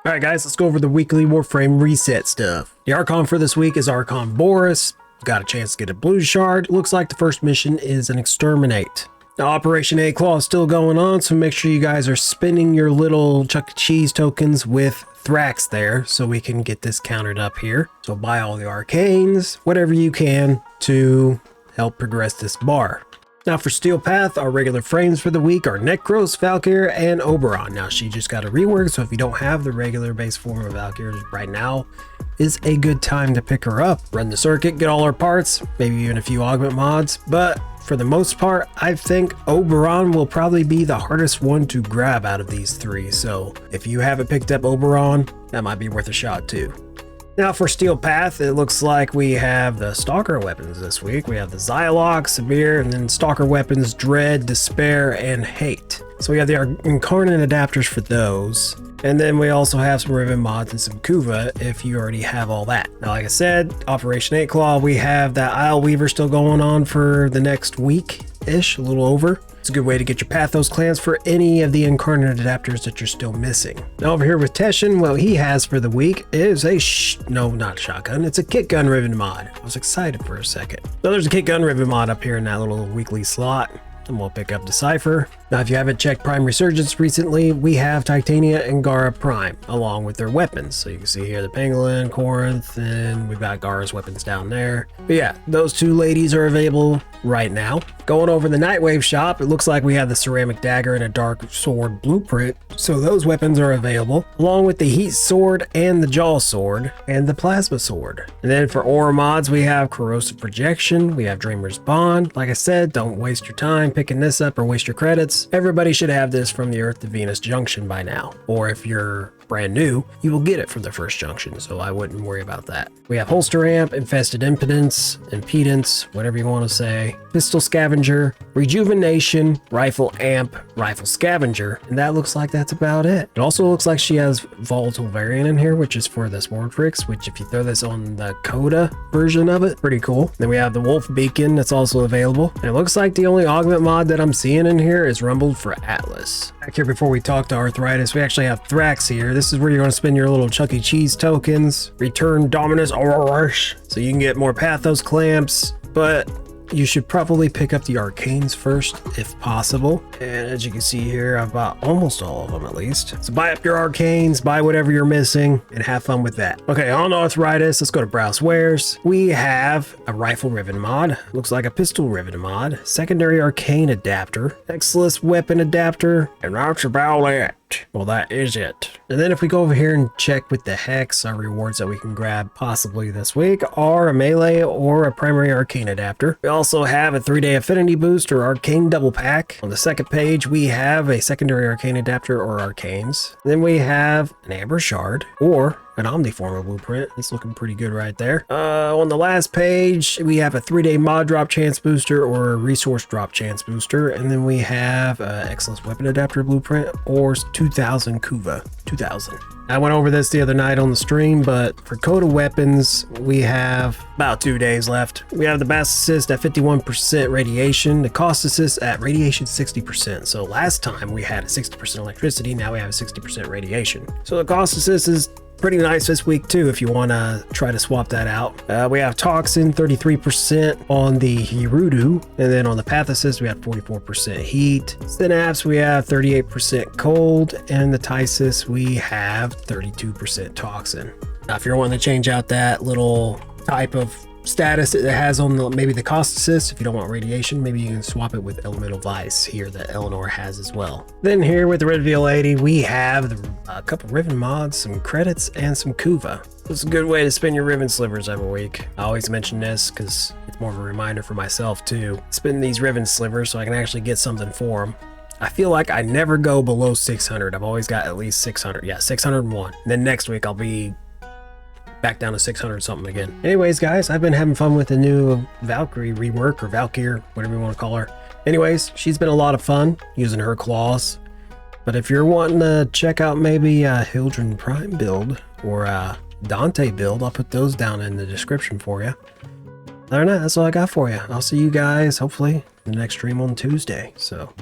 Alright guys, let's go over the weekly Warframe Reset stuff. The Archon for this week is Archon Boris. Got a chance to get a blue shard. Looks like the first mission is an exterminate. Now Operation A Claw is still going on, so make sure you guys are spending your little Chuck E. Cheese tokens with Thrax there so we can get this countered up here. So buy all the arcanes, whatever you can to help progress this bar. Now for Steel Path, our regular frames for the week are Necros, Valkyr, and Oberon. Now she just got a rework, so if you don't have the regular base form of Valkyr right now, is a good time to pick her up. Run the circuit, get all her parts, maybe even a few augment mods, but for the most part, I think Oberon will probably be the hardest one to grab out of these three. So if you haven't picked up Oberon, that might be worth a shot too. Now for Steel Path, it looks like we have the Stalker weapons this week. We have the Zylok, Sibear, and then Stalker weapons, Dread, Despair, and Hate. So we have the Incarnon adapters for those. And then we also have some Riven mods and some Kuva if you already have all that. Now, like I said, Operation 8 Claw, we have that Isle Weaver still going on for the next week-ish, a little over. It's a good way to get your Pathos clans for any of the Incarnate adapters that you're still missing. Now over here with Teshin, what he has for the week is a no, not a shotgun, it's a kit gun Riven mod. I was excited for a second. So there's a kit gun Riven mod up here in that little weekly slot. And we'll pick up Decipher. Now, if you haven't checked Prime Resurgence recently, we have Titania and Gara Prime, along with their weapons. So you can see here the Pangolin, Corinth, and we've got Gara's weapons down there. But yeah, those two ladies are available right now. Going over the Nightwave shop, it looks like we have the Ceramic Dagger and a Dark Sword blueprint. So those weapons are available, along with the Heat Sword and the Jaw Sword and the Plasma Sword. And then for Aura mods, we have Corrosive Projection, we have Dreamer's Bond. Like I said, don't waste your time picking this up or waste your credits. Everybody should have this from the Earth to Venus junction by now. Or if you're brand new, you will get it from the first junction, so I wouldn't worry about that. We have Holster Amp, Infested Impedance, whatever you want to say, Pistol Scavenger, Rejuvenation, Rifle Amp, Rifle Scavenger, and that looks like that's about it. It also looks like she has Volatile Variant in here, which is for this Warfrix, which if you throw this on the Coda version of it, pretty cool. Then we have the Wolf Beacon that's also available. And it looks like the only augment mod that I'm seeing in here is Rumbled for Atlas. Back here before we talk to Arthritis, we actually have Thrax here. This is where you're going to spend your little Chuck E. Cheese tokens, return Dominus Aurorish, so you can get more Pathos clamps, but you should probably pick up the arcanes first if possible. And as you can see here, I've bought almost all of them at least. So buy up your arcanes, buy whatever you're missing, and have fun with that. Okay, on Arthritis, let's go to Browse Wares. We have a Rifle Riven mod, looks like a Pistol Riven mod, Secondary Arcane Adapter, Exilus Weapon Adapter, and that's about it. Well, that is it. And then if we go over here and check with the Hex, our rewards that we can grab possibly this week are a melee or a primary arcane adapter. We also have a 3-day affinity boost or arcane double pack. On the second page, we have a secondary arcane adapter or arcanes. Then we have an amber shard or an Omniformer blueprint. It's looking pretty good right there. On the last page, we have a 3-day mod drop chance booster or a resource drop chance booster. And then we have an Exilus weapon adapter blueprint or 2000 Kuva. 2000. I went over this the other night on the stream, but for Coda weapons, we have about 2 days left. We have the Blast Assist at 51% radiation, the Cost Assist at radiation 60%. So last time we had a 60% electricity, now we have a 60% radiation. So the Cost Assist is pretty nice this week too if you want to try to swap that out. We have Toxin 33% on the Hirudu, and then on the Path Assist we have 44% heat. Synapse we have 38% cold, and the Tysis we have 32% toxin. Now if you're wanting to change out that little type of status it has on the maybe the Cost Assist, if you don't want radiation, maybe you can swap it with Elemental Vice here that Eleanor has as well. Then here with the Red Veil 80 we have a couple Riven mods, some credits, and some Kuva. It's a good way to spend your Riven slivers every week. I always mention this because it's more of a reminder for myself too. Spend these Riven slivers so I can actually get something for them. I feel like I never go below 600. I've always got at least 600. Yeah, 601. And then next week I'll be back down to 600 something again. Anyways, guys, I've been having fun with the new Valkyrie rework, or Valkyr, whatever you want to call her. Anyways, she's been a lot of fun using her claws. But if you're wanting to check out maybe a Hildren Prime build or a Dante build, I'll put those down in the description for you. Other than that, that's all I got for you. I'll see you guys hopefully in the next stream on Tuesday. So